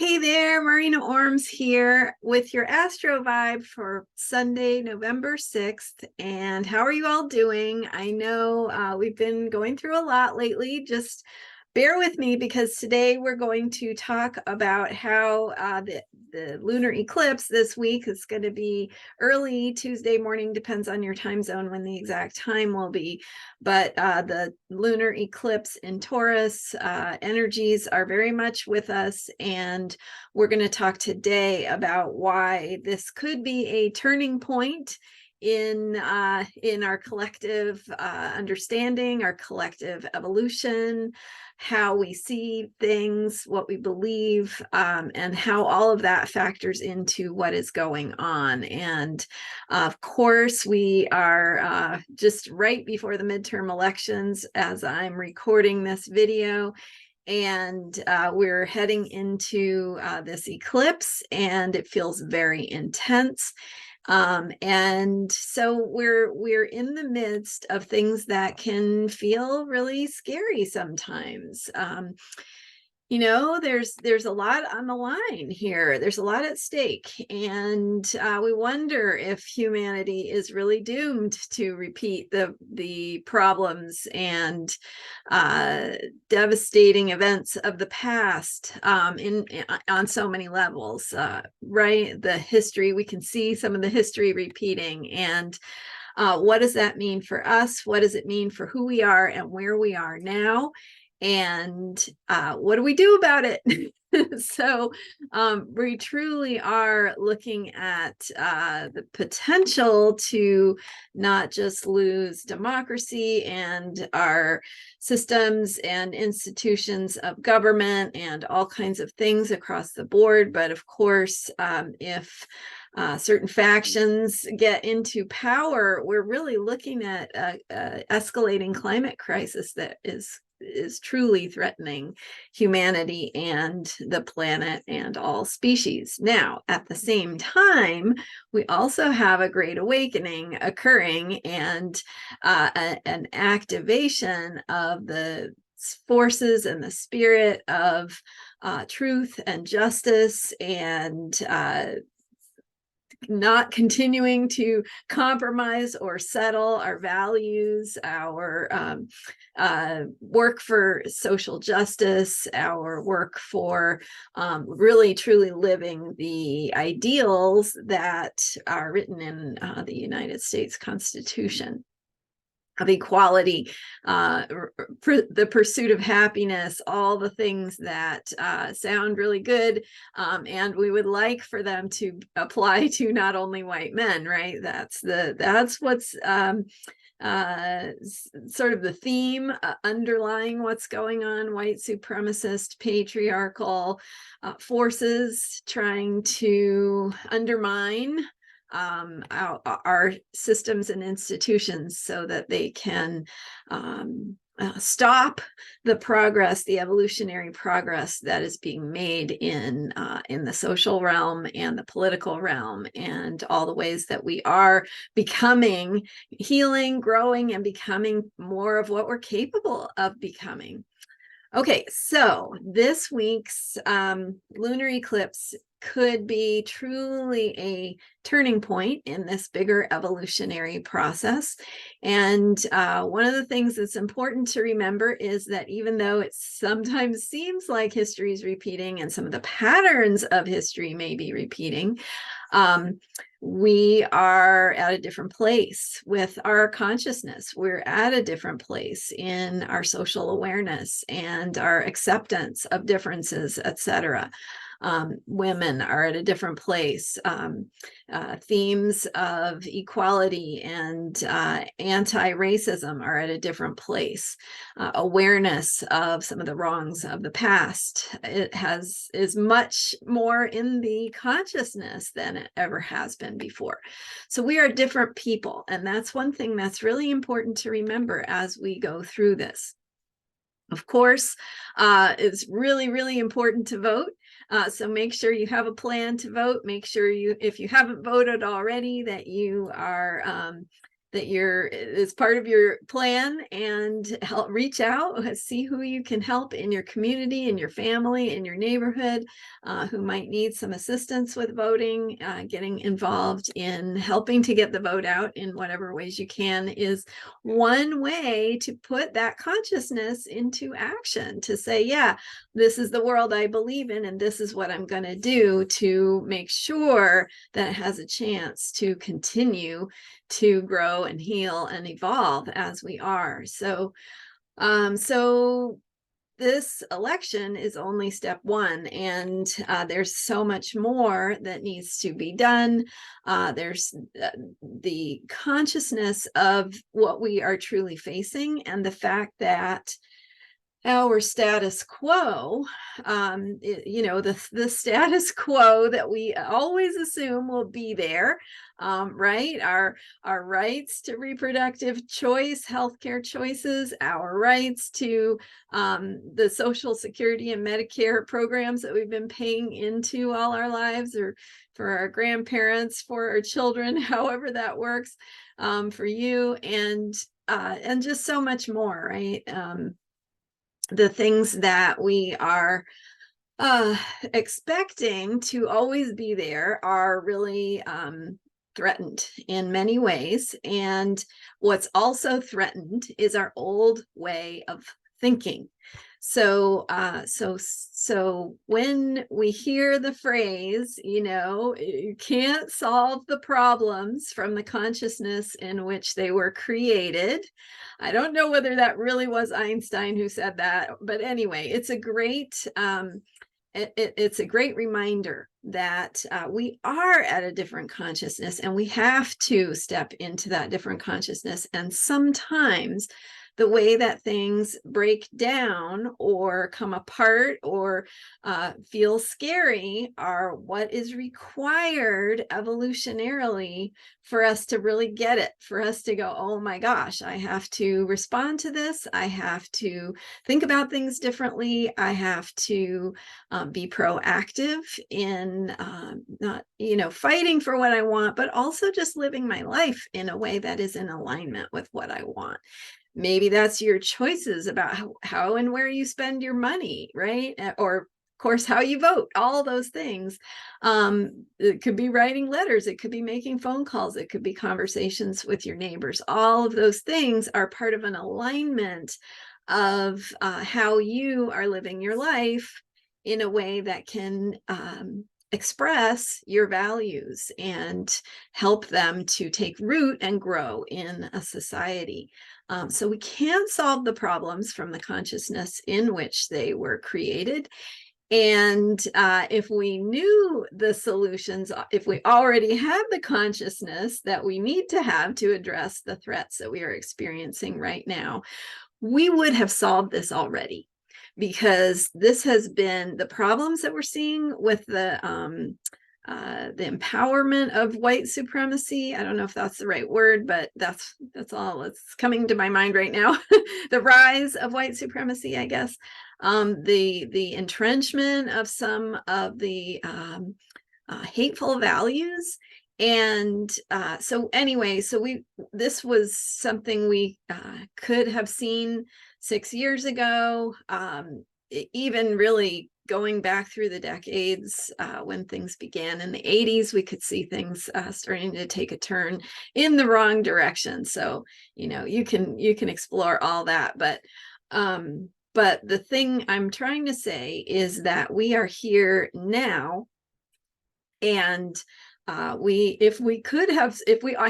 Hey there, Marina Orms here with your Astro Vibe for Sunday, November 6th. And how are you all doing? I know we've been going through a lot lately. Just bear with me because today we're going to talk about how the lunar eclipse this week is going to be early Tuesday morning, depends on your time zone when the exact time will be. But the lunar eclipse in Taurus energies are very much with us. And we're going to talk today about why this could be a turning point in our collective understanding, our collective evolution, how we see things, what we believe, and how all of that factors into what is going on. And of course, we are just right before the midterm elections as I'm recording this video. And we're heading into this eclipse, and it feels very intense. And so we're in the midst of things that can feel really scary sometimes. There's a lot on the line here. There's a lot at stake, and we wonder if humanity is really doomed to repeat the problems and devastating events of the past on so many levels. Right, the history, we can see some of the history repeating, and what does that mean for us? What does it mean for who we are and where we are now? And what do we do about it? So we truly are looking at the potential to not just lose democracy and our systems and institutions of government and all kinds of things across the board, but of course, if certain factions get into power, we're really looking at a escalating climate crisis that is truly threatening humanity and the planet and all species. Now, at the same time, we also have a great awakening occurring and an activation of the forces and the spirit of truth and justice, and not continuing to compromise or settle our values, our work for social justice, our work for really truly living the ideals that are written in the United States Constitution of equality, the pursuit of happiness, all the things that sound really good, and we would like for them to apply to not only white men, right? That's what's sort of the theme underlying what's going on: white supremacist, patriarchal forces trying to undermine our systems and institutions so that they can stop the progress, the evolutionary progress that is being made in the social realm and the political realm, and all the ways that we are becoming, healing, growing, and becoming more of what we're capable of becoming. Okay, so this week's lunar eclipse could be truly a turning point in this bigger evolutionary process. And one of the things that's important to remember is that even though it sometimes seems like history is repeating and some of the patterns of history may be repeating, we are at a different place with our consciousness. We're at a different place in our social awareness and our acceptance of differences, etc. Women are at a different place. Themes of equality and anti-racism are at a different place. Awareness of some of the wrongs of the past, is much more in the consciousness than it ever has been before. So we are different people, and that's one thing that's really important to remember as we go through this. Of course, it's really, really important to vote. So make sure you have a plan to vote. Make sure if you haven't voted already, that you are that it's part of your plan, and help reach out, see who you can help in your community, in your family, in your neighborhood, who might need some assistance with voting. Getting involved in helping to get the vote out in whatever ways you can is one way to put that consciousness into action, to say, yeah, this is the world I believe in, and this is what I'm going to do to make sure that it has a chance to continue to grow and heal and evolve as we are. So this election is only step one, and there's so much more that needs to be done. There's the consciousness of what we are truly facing, and the fact that our status quo, the status quo that we always assume will be there, right? Our rights to reproductive choice, healthcare choices, our rights to the Social Security and Medicare programs that we've been paying into all our lives, or for our grandparents, for our children, however that works, for you, and just so much more, right? The things that we are expecting to always be there are really threatened in many ways. And what's also threatened is our old way of thinking. So when we hear the phrase, you can't solve the problems from the consciousness in which they were created. I don't know whether that really was Einstein who said that, but anyway, it's a great it's a great reminder that we are at a different consciousness, and we have to step into that different consciousness. And sometimes the way that things break down or come apart or feel scary are what is required evolutionarily for us to really get it, for us to go, oh my gosh, I have to respond to this. I have to think about things differently. I have to be proactive in not, fighting for what I want, but also just living my life in a way that is in alignment with what I want. Maybe that's your choices about how and where you spend your money, right? Or of course, how you vote, all those things. It could be writing letters, it could be making phone calls, it could be conversations with your neighbors. All of those things are part of an alignment of how you are living your life in a way that can express your values and help them to take root and grow in a society. So we can't solve the problems from the consciousness in which they were created. And if we knew the solutions, if we already had the consciousness that we need to have to address the threats that we are experiencing right now, we would have solved this already. Because this has been the problems that we're seeing with the empowerment of white supremacy. I don't know if that's the right word, but that's all that's coming to my mind right now. The rise of white supremacy, I guess. The entrenchment of some of the hateful values. And so this was something we could have seen 6 years ago, even really going back through the decades when things began in the 80s, we could see things starting to take a turn in the wrong direction. So, you can explore all that. But the thing I'm trying to say is that we are here now. And if we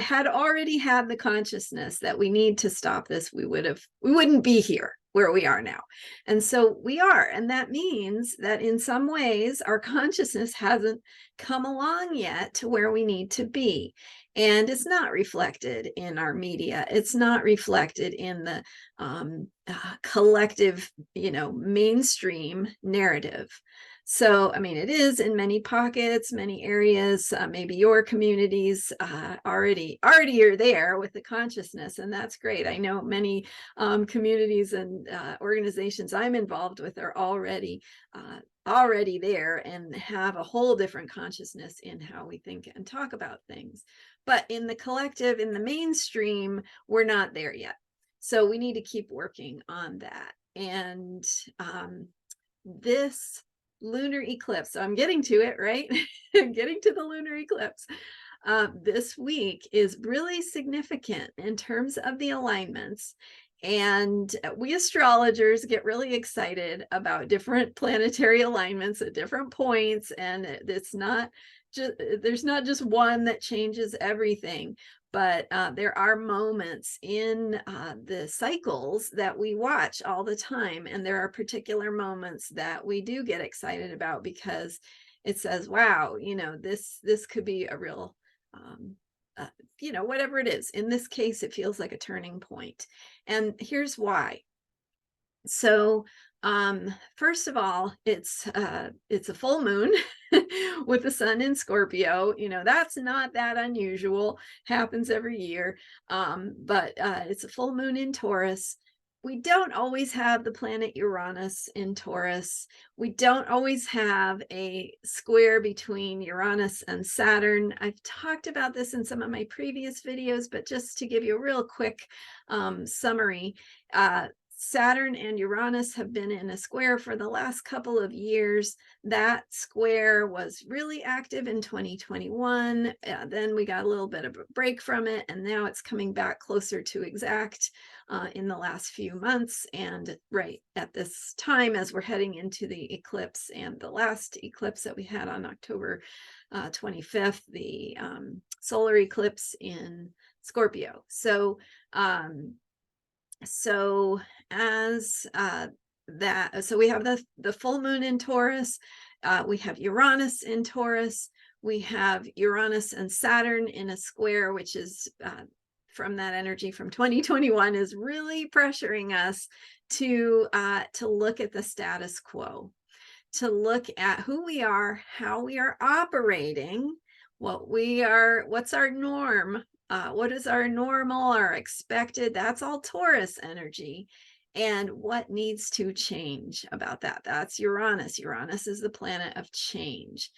had already had the consciousness that we need to stop this, we wouldn't be here where we are now. And so we are. And that means that in some ways, our consciousness hasn't come along yet to where we need to be. And it's not reflected in our media. It's not reflected in the collective, mainstream narrative. So, I mean, it is in many pockets, many areas. Maybe your communities already are there with the consciousness, and that's great. I know many communities and organizations I'm involved with are already there and have a whole different consciousness in how we think and talk about things. But in the collective, in the mainstream, we're not there yet. So we need to keep working on that. And this lunar eclipse, so I'm getting to it, right? I'm getting to the lunar eclipse. This week is really significant in terms of the alignments. And we astrologers get really excited about different planetary alignments at different points. And it's not just, there's not just one that changes everything, but there are moments in the cycles that we watch all the time. And there are particular moments that we do get excited about because it says, wow, this could be a real, whatever it is. In this case, it feels like a turning point. And here's why. So first of all, it's a full moon with the sun in Scorpio. That's not that unusual, happens every year. But it's a full moon in Taurus. We don't always have the planet Uranus in Taurus. We don't always have a square between Uranus and Saturn. I've talked about this in some of my previous videos, but just to give you a real quick summary, Saturn and Uranus have been in a square for the last couple of years. That square was really active in 2021. Then we got a little bit of a break from it, and now it's coming back closer to exact in the last few months. And right at this time, as we're heading into the eclipse and the last eclipse that we had on October 25th, the solar eclipse in Scorpio. So as so we have the full moon in Taurus, we have Uranus in Taurus, we have Uranus and Saturn in a square, which is from that energy from 2021 is really pressuring us to look at the status quo, to look at who we are, how we are operating, what's our norm. What is our normal, our expected? That's all Taurus energy. And what needs to change about that? That's Uranus. Uranus is the planet of change,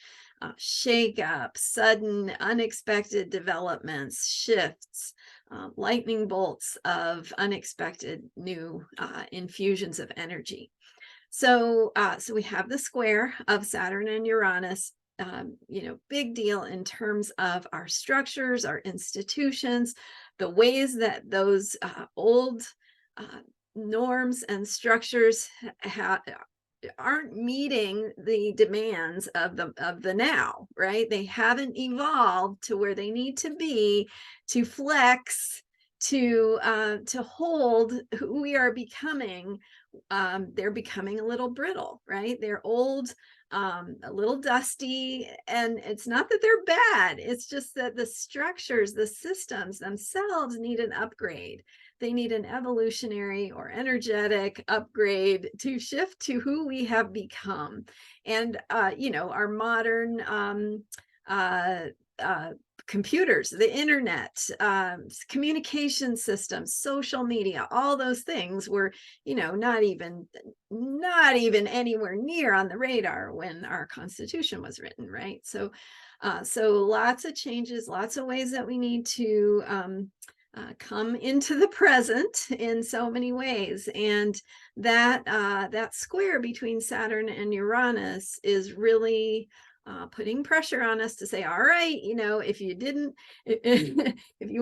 shake up, sudden, unexpected developments, shifts, lightning bolts of unexpected new infusions of energy. So we have the square of Saturn and Uranus. Big deal in terms of our structures, our institutions, the ways that those old norms and structures aren't meeting the demands of the now, right? They haven't evolved to where they need to be to flex, to hold who we are becoming. They're becoming a little brittle, right? They're old, a little dusty, and it's not that they're bad. It's just that the structures, the systems themselves need an upgrade. They need an evolutionary or energetic upgrade to shift to who we have become. And, our modern computers, the internet, communication systems, social media, all those things were, not even anywhere near on the radar when our Constitution was written, right? So lots of changes, lots of ways that we need to come into the present in so many ways. And that square between Saturn and Uranus is really putting pressure on us to say, all right, if you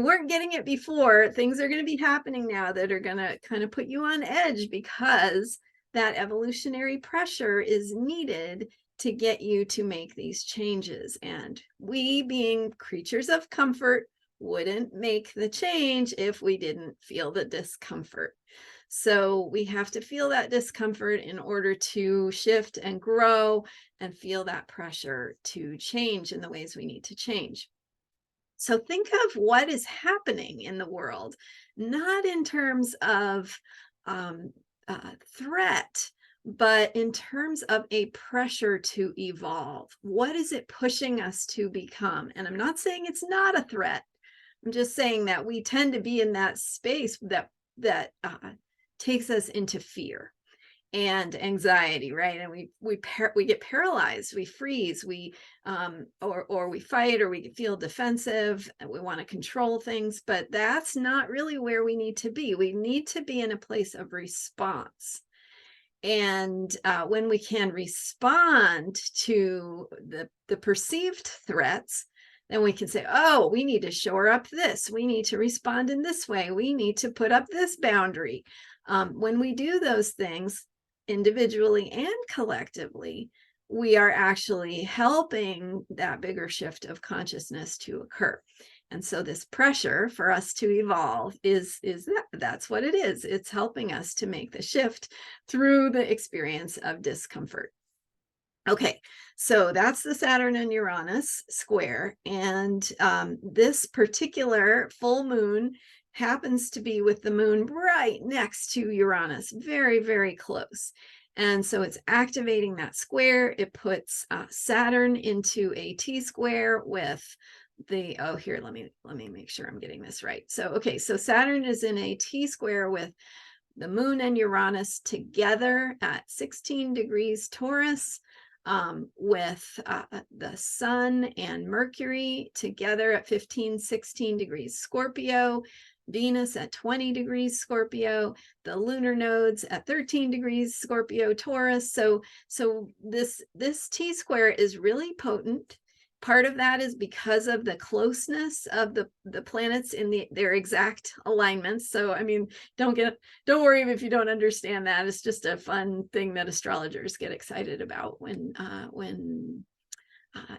weren't getting it before, things are going to be happening now that are going to kind of put you on edge, because that evolutionary pressure is needed to get you to make these changes. And we, being creatures of comfort, wouldn't make the change if we didn't feel the discomfort. So we have to feel that discomfort in order to shift and grow and feel that pressure to change in the ways we need to change. So think of what is happening in the world, not in terms of threat But in terms of a pressure to evolve, what is it pushing us to become? And I'm not saying it's not a threat. I'm just saying that we tend to be in that space that takes us into fear and anxiety, right? And we get paralyzed, we freeze, or we fight, or we feel defensive, and we want to control things. But that's not really where we need to be. We need to be in a place of response. And when we can respond to the perceived threats, then we can say, oh, we need to shore up this. We need to respond in this way. We need to put up this boundary. When we do those things individually and collectively, we are actually helping that bigger shift of consciousness to occur. And so this pressure for us to evolve that's what it is. It's helping us to make the shift through the experience of discomfort. Okay, so that's the Saturn and Uranus square. And this particular full moon happens to be with the moon right next to Uranus, very, very close. And so it's activating that square. It puts Saturn into a T square with here, let me make sure I'm getting this right. So, okay, so Saturn is in a T square with the moon and Uranus together at 16 degrees Taurus, with the sun and Mercury together at 16 degrees Scorpio, Venus at 20 degrees Scorpio, the lunar nodes at 13 degrees Scorpio Taurus. So this T square is really potent. Part of that is because of the closeness of the planets in their exact alignments. So, I mean, don't worry if you don't understand that. It's just a fun thing that astrologers get excited about when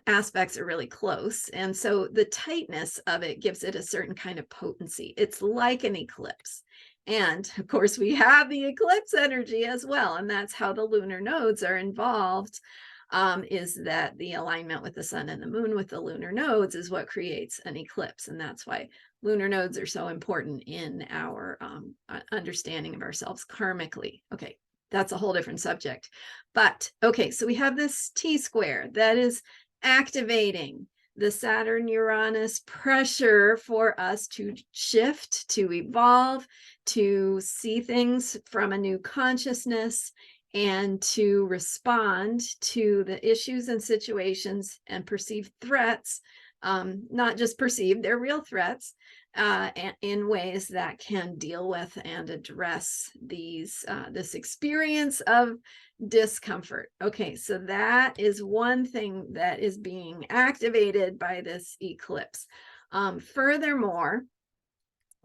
aspects are really close. And so the tightness of it gives it a certain kind of potency. It's like an eclipse. And of course, we have the eclipse energy as well. And that's how the lunar nodes are involved. Is that the alignment with the sun and the moon with the lunar nodes is what creates an eclipse. And that's why lunar nodes are so important in our understanding of ourselves karmically. Okay, that's a whole different subject. But okay, so we have this T square that is activating the Saturn Uranus pressure for us to shift, to evolve, to see things from a new consciousness, and to respond to the issues and situations and perceived threats, not just perceived, they're real threats, in ways that can deal with and address this experience of discomfort. Okay, so that is one thing that is being activated by this eclipse. Furthermore,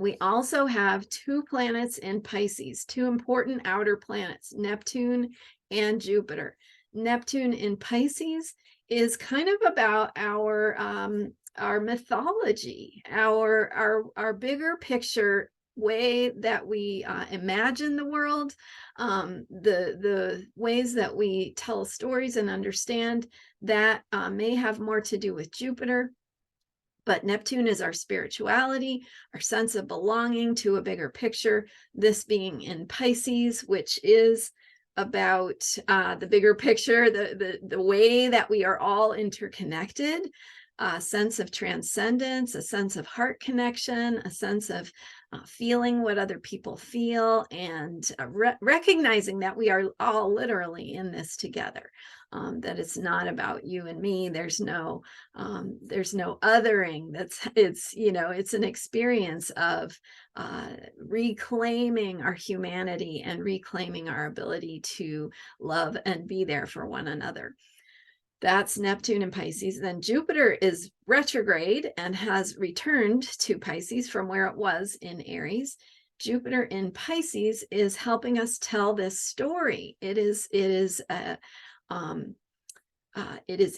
we also have two planets in Pisces, two important outer planets, Neptune and Jupiter. Neptune in Pisces is kind of about our mythology, our bigger picture way that we imagine the world, the ways that we tell stories and understand that may have more to do with Jupiter. But Neptune is our spirituality, our sense of belonging to a bigger picture, this being in Pisces, which is about the bigger picture, the way that we are all interconnected, a sense of transcendence, a sense of heart connection, a sense of feeling what other people feel, and recognizing that we are all literally in this together. That it's not about you and me. There's no othering. It's an experience of reclaiming our humanity and reclaiming our ability to love and be there for one another. That's Neptune in Pisces. Then Jupiter is retrograde and has returned to Pisces from where it was in Aries. Jupiter in Pisces is helping us tell this story. It is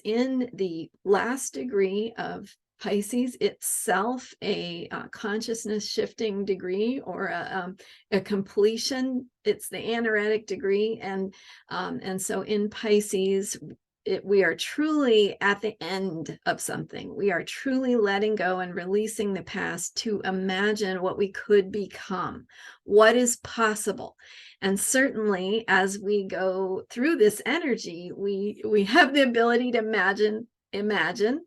in the last degree of Pisces itself, a consciousness shifting degree, or a completion. It's the anaretic degree, and so in Pisces, we are truly at the end of something. We are truly letting go and releasing the past to imagine what we could become, what is possible. And certainly as we go through this energy, we have the ability to imagine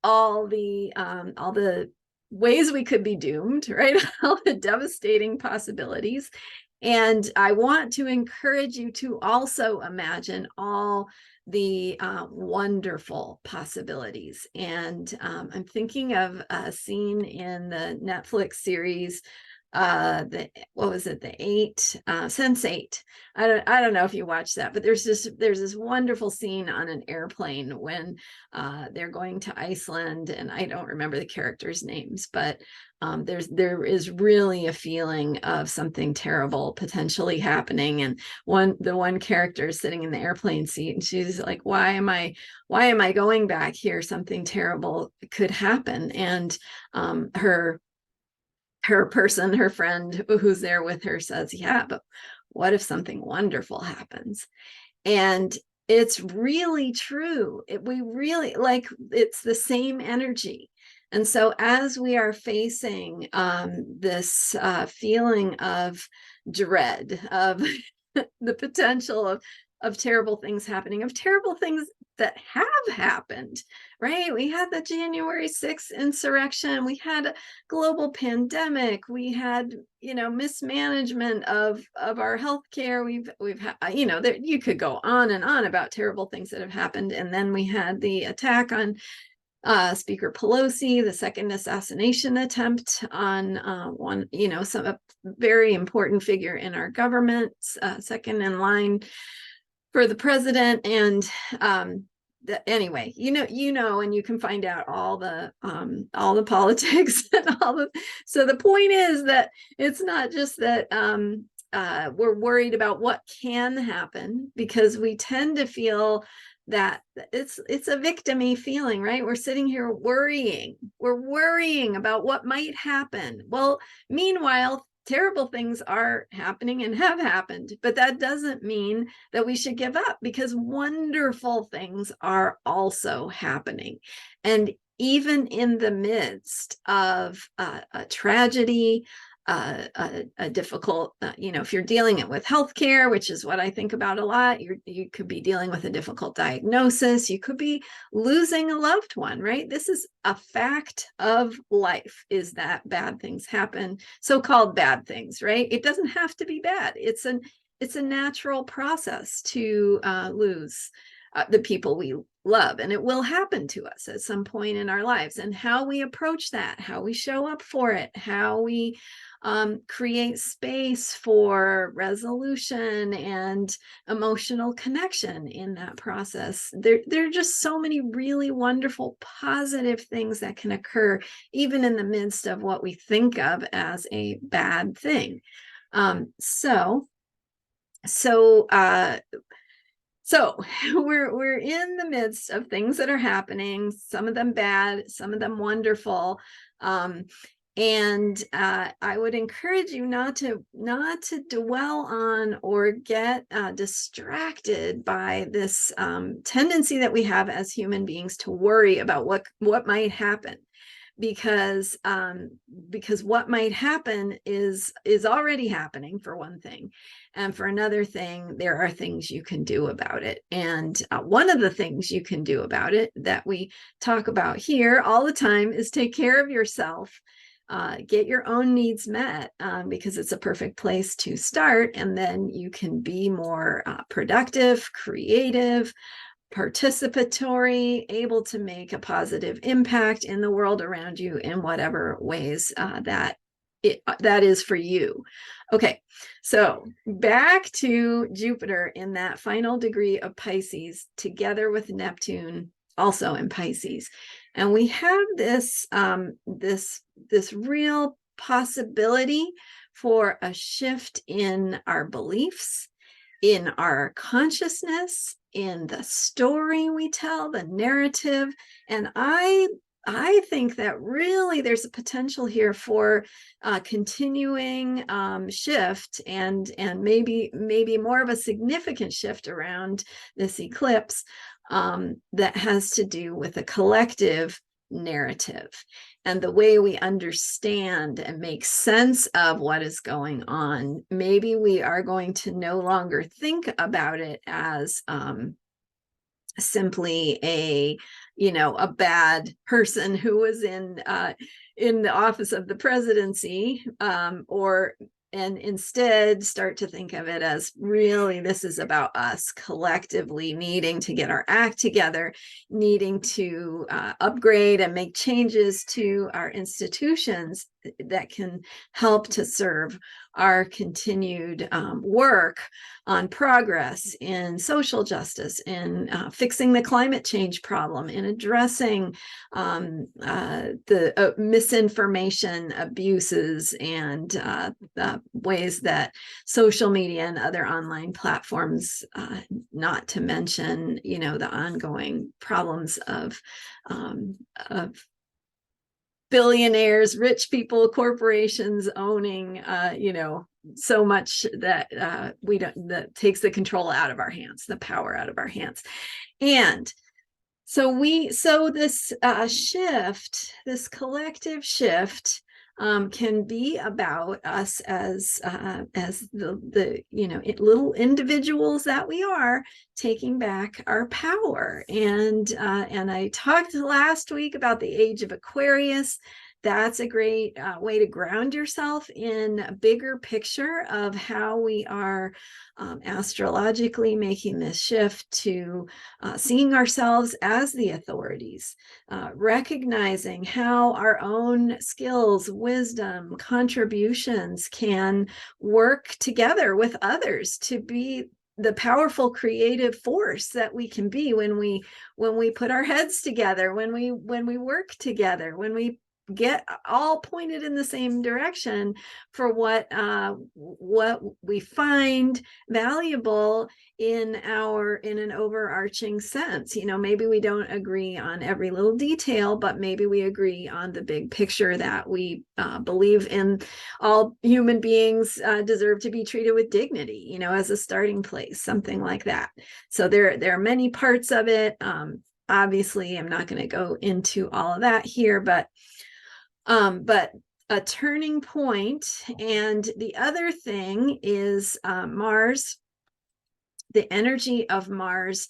all the ways we could be doomed, right? All the devastating possibilities. And I want to encourage you to also imagine all the wonderful possibilities. And I'm thinking of a scene in the Netflix series, what was it, the Sense8. I don't know if you watched that, but there's this wonderful scene on an airplane when they're going to Iceland, and I don't remember the characters' names, but there is really a feeling of something terrible potentially happening. And the one character is sitting in the airplane seat, and she's like, why am I going back here? Something terrible could happen. And her friend who's there with her says, yeah, but what if something wonderful happens? And it's really true. We really, like, it's the same energy. And so as we are facing this feeling of dread, of the potential of terrible things happening, of terrible things that have happened, right? We had the January 6th insurrection, we had a global pandemic, we had, mismanagement of our healthcare. We've had, you could go on and on about terrible things that have happened. And then we had the attack on Speaker Pelosi, the second assassination attempt on a very important figure in our government, second in line for the president. And anyway, and you can find out all the politics and so the point is that it's not just that we're worried about what can happen, because we tend to feel that it's a victim-y feeling, right? We're sitting here worrying about what might happen. Well, meanwhile, terrible things are happening and have happened, but that doesn't mean that we should give up, because wonderful things are also happening. And even in the midst of a tragedy, a difficult, if you're dealing it with healthcare, which is what I think about a lot, you could be dealing with a difficult diagnosis. You could be losing a loved one, right? This is a fact of life, is that bad things happen, so-called bad things, right? It doesn't have to be bad. It's a natural process to lose the people we love, and it will happen to us at some point in our lives. And how we approach that, how we show up for it, how we create space for resolution and emotional connection in that process. There are just so many really wonderful, positive things that can occur, even in the midst of what we think of as a bad thing. So we're in the midst of things that are happening, some of them bad, some of them wonderful. And I would encourage you not to dwell on or get distracted by this tendency that we have as human beings to worry about what might happen, because what might happen is already happening, for one thing, and for another thing, there are things you can do about it. And one of the things you can do about it that we talk about here all the time is take care of yourself. Get your own needs met, because it's a perfect place to start. And then you can be more productive, creative, participatory, able to make a positive impact in the world around you in whatever ways that is for you. Okay, so back to Jupiter in that final degree of Pisces, together with Neptune also in Pisces. And we have this real possibility for a shift in our beliefs, in our consciousness, in the story we tell, the narrative. And I I think that really there's a potential here for continuing shift and maybe more of a significant shift around this eclipse that has to do with a collective narrative and the way we understand and make sense of what is going on. Maybe we are going to no longer think about it as simply a bad person who was in the office of the presidency, and instead start to think of it as really this is about us collectively needing to get our act together, needing to upgrade and make changes to our institutions that can help to serve our continued work on progress in social justice, in fixing the climate change problem, in addressing the misinformation abuses and ways that social media and other online platforms, not to mention, the ongoing problems of billionaires, rich people, corporations owning, so much that that takes the control out of our hands, the power out of our hands. And so this shift, this collective shift, can be about us as the little individuals that we are, taking back our power. And I talked last week about the age of Aquarius. That's a great way to ground yourself in a bigger picture of how we are astrologically making this shift to seeing ourselves as the authorities, recognizing how our own skills, wisdom, contributions can work together with others to be the powerful creative force that we can be when we put our heads together, when we work together, when we get all pointed in the same direction for what we find valuable in an overarching sense. Maybe we don't agree on every little detail, but maybe we agree on the big picture that we believe in all human beings deserve to be treated with dignity, as a starting place, something like that. So there are many parts of it. Obviously, I'm not going to go into all of that here, but a turning point. And the other thing is Mars, the energy of Mars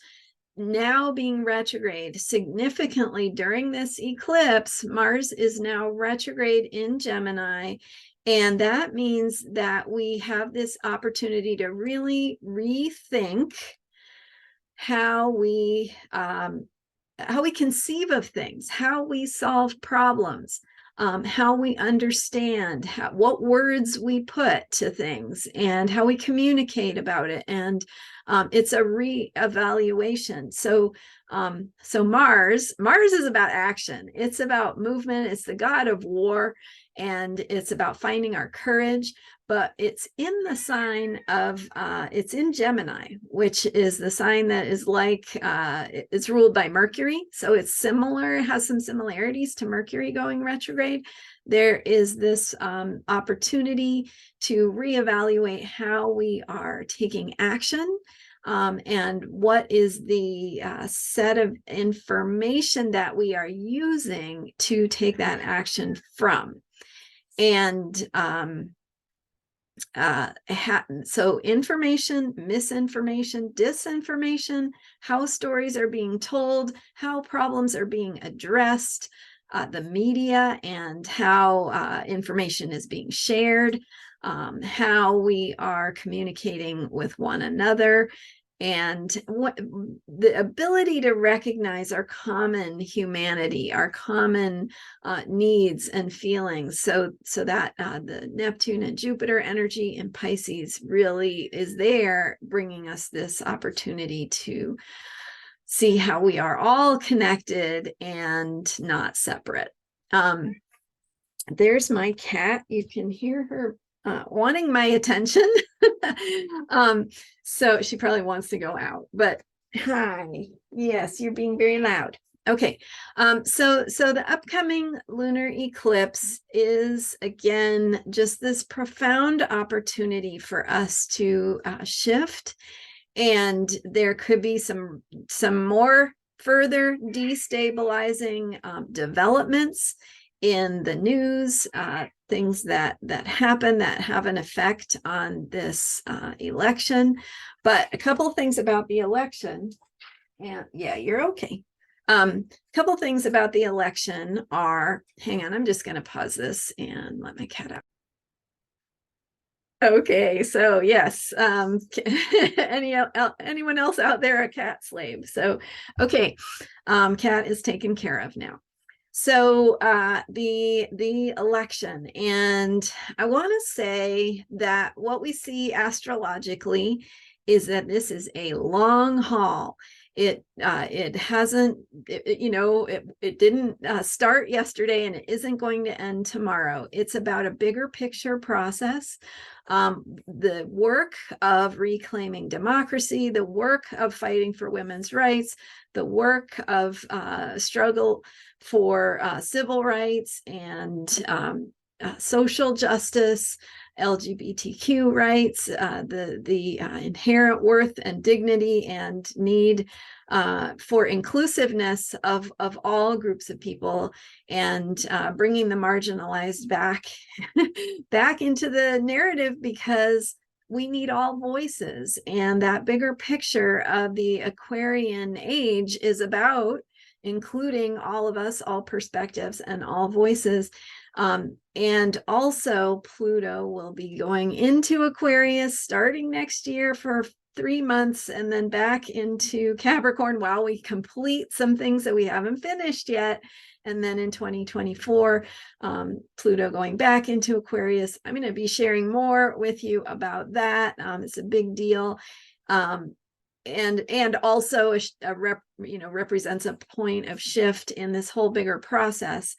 now being retrograde significantly during this eclipse. Mars is now retrograde in Gemini. And that means that we have this opportunity to really rethink how we conceive of things, how we solve problems, how we understand what words we put to things, and how we communicate about it. And it's a re-evaluation. So Mars is about action. It's about movement. It's the god of war, and it's about finding our courage. But it's in the sign of it's in Gemini, which is the sign that is it's ruled by Mercury. So it's similar, it has some similarities to Mercury going retrograde. There is this opportunity to reevaluate how we are taking action, and what is the set of information that we are using to take that action from. And so information, misinformation, disinformation, how stories are being told, how problems are being addressed, the media and how information is being shared, how we are communicating with one another, and what the ability to recognize our common humanity, our common needs and feelings, so that the Neptune and Jupiter energy in Pisces really is there, bringing us this opportunity to see how we are all connected and not separate. There's my cat. You can hear her wanting my attention. So she probably wants to go out, but hi. Yes, you're being very loud. Okay, so the upcoming lunar eclipse is again just this profound opportunity for us to shift, and there could be some more further destabilizing developments in the news, things that happen that have an effect on this election. But a couple of things about the election, and yeah, you're okay. A couple things about the election are, hang on, I'm just going to pause this and let my cat out. Okay, so yes, anyone else out there a cat slave? So, okay, cat is taken care of now. So the election, and I want to say that what we see astrologically is that this is a long haul. It hasn't, it didn't start yesterday, and it isn't going to end tomorrow. It's about a bigger picture process. The work of reclaiming democracy, the work of fighting for women's rights, the work of struggle for civil rights and social justice, LGBTQ rights, the inherent worth and dignity and need for inclusiveness of all groups of people, and bringing the marginalized back into the narrative, because we need all voices. And that bigger picture of the Aquarian age is about including all of us, all perspectives, and all voices. And also Pluto will be going into Aquarius starting next year for 3 months, and then back into Capricorn while we complete some things that we haven't finished yet. And then in 2024, Pluto going back into Aquarius. I'm going to be sharing more with you about that. It's a big deal. And also represents a point of shift in this whole bigger process.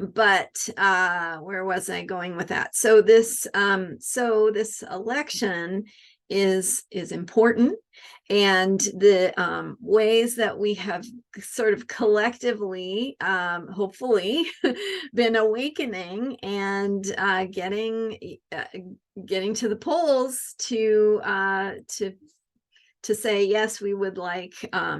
But where was I going with that? So this election is important, and the ways that we have sort of collectively, hopefully, been awakening and getting to the polls to say, yes, we would like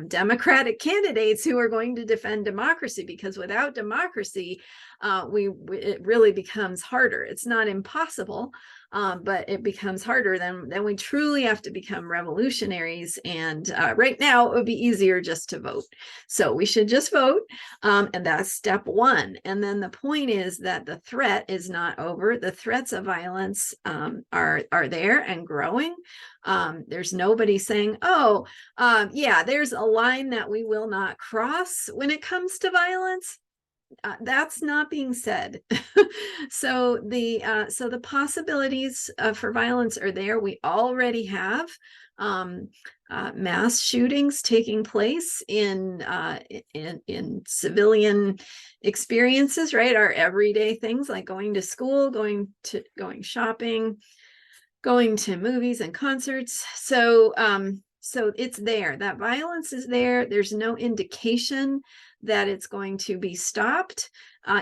democratic candidates who are going to defend democracy, because without democracy, it really becomes harder. It's not impossible, but it becomes harder. Then we truly have to become revolutionaries. And right now, it would be easier just to vote. So we should just vote. And that's step one. And then the point is that the threat is not over. The threats of violence are there and growing. There's nobody saying, oh, yeah, there's a line that we will not cross when it comes to violence. That's not being said. So the possibilities for violence are there. We already have mass shootings taking place in civilian experiences, right? Our everyday things like going to school, going shopping, going to movies and concerts. So it's there. That violence is there. There's no indication that it's going to be stopped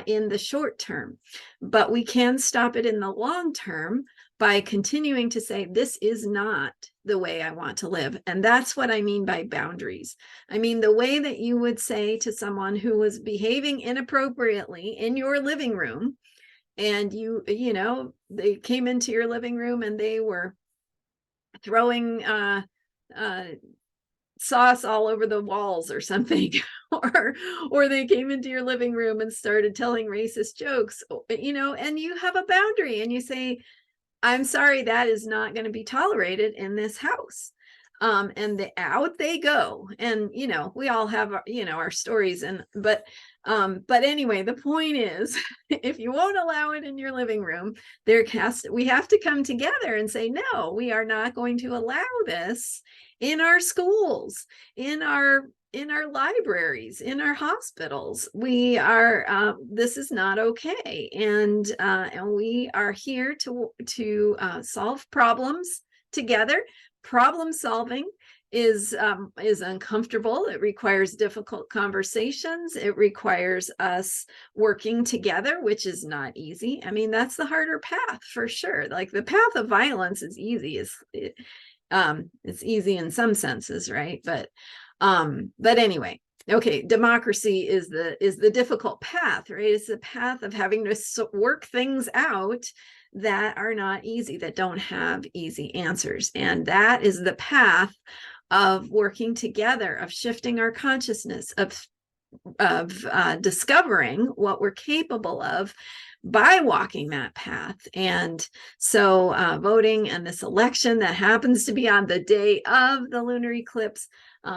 in the short term, but we can stop it in the long term by continuing to say, this is not the way I want to live. And that's what I mean by boundaries. I mean, the way that you would say to someone who was behaving inappropriately in your living room, and they came into your living room and they were throwing sauce all over the walls or something, or they came into your living room and started telling racist jokes, and you have a boundary and you say, I'm sorry, that is not going to be tolerated in this house. And out they go. And we all have our stories, but anyway, the point is, if you won't allow it in your living room, we have to come together and say, no, we are not going to allow this in our schools, in our libraries, in our hospitals. We are this is not okay, and we are here to solve problems together. Problem solving is uncomfortable. It requires difficult conversations. It requires us working together, which is not easy. I mean, that's the harder path for sure. Like the path of violence is easy. It's easy in some senses, right? But anyway, okay, democracy is the difficult path, right? It's the path of having to work things out that are not easy, that don't have easy answers. And that is the path of working together, of shifting our consciousness, of discovering what we're capable of by walking that path. And so voting and this election that happens to be on the day of the lunar eclipse,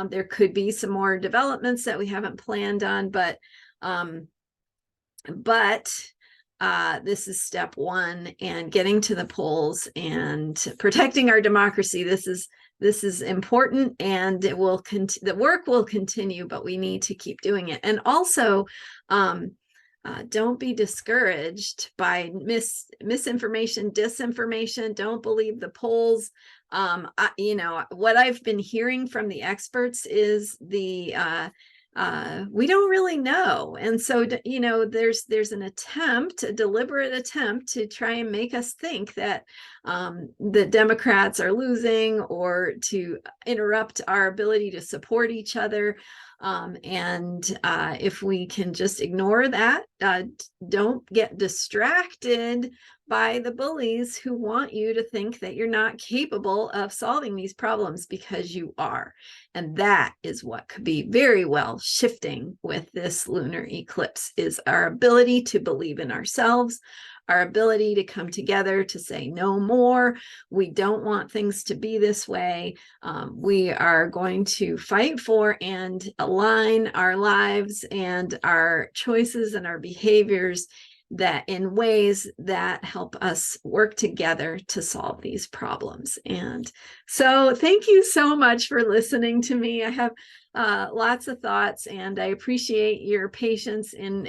there could be some more developments that we haven't planned on, but this is step one, and getting to the polls and protecting our democracy. This is important, and it will the work will continue, but we need to keep doing it. And also, don't be discouraged by misinformation, disinformation. Don't believe the polls. What I've been hearing from the experts is we don't really know. And so, there's an attempt, a deliberate attempt to try and make us think that the Democrats are losing, or to interrupt our ability to support each other. If we can just ignore that, don't get distracted by the bullies who want you to think that you're not capable of solving these problems, because you are. And that is what could be very well shifting with this lunar eclipse, is our ability to believe in ourselves, our ability to come together to say no more. We don't want things to be this way. We are going to fight for and align our lives and our choices and our behaviors that in ways that help us work together to solve these problems. And so thank you so much for listening to me. I have lots of thoughts, and I appreciate your patience in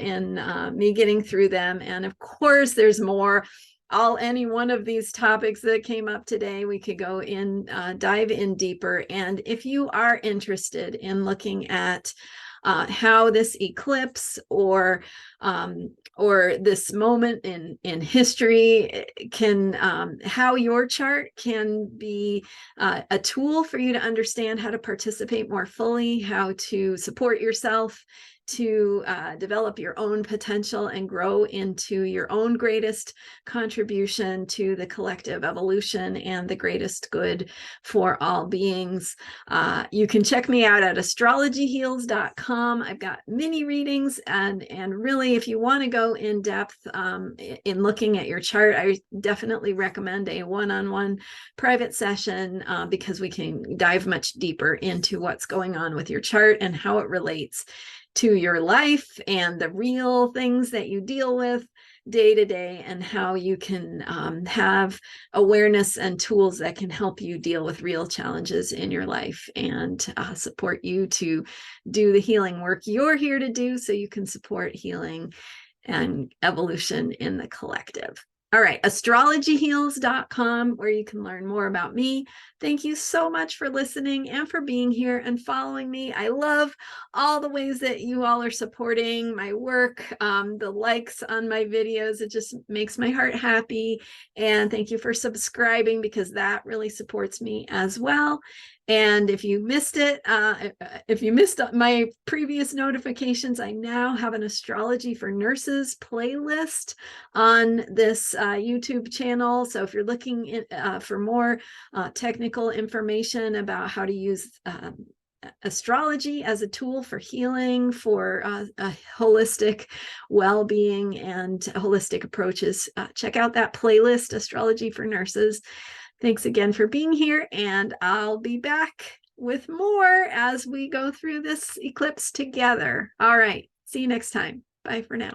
me getting through them. And of course, there's more. Any one of these topics that came up today, we could go in, dive in deeper. And if you are interested in looking at how this eclipse or this moment in history can, how your chart can be a tool for you to understand how to participate more fully, how to support yourself, to develop your own potential and grow into your own greatest contribution to the collective evolution and the greatest good for all beings. You can check me out at astrologyheals.com. I've got mini readings, and really, if you want to go in depth in looking at your chart, I definitely recommend a one-on-one private session, because we can dive much deeper into what's going on with your chart and how it relates to your life and the real things that you deal with day to day, and how you can have awareness and tools that can help you deal with real challenges in your life, and support you to do the healing work you're here to do, so you can support healing and evolution in the collective. All right, astrologyheals.com, where you can learn more about me. Thank you so much for listening and for being here and following me. I love all the ways that you all are supporting my work, the likes on my videos. It just makes my heart happy. And thank you for subscribing, because that really supports me as well. And if you missed it, if you missed my previous notifications, I now have an Astrology for Nurses playlist on this YouTube channel. So if you're looking for more technical information about how to use astrology as a tool for healing, for a holistic well-being and holistic approaches, check out that playlist, Astrology for Nurses. Thanks again for being here, and I'll be back with more as we go through this eclipse together. All right, see you next time. Bye for now.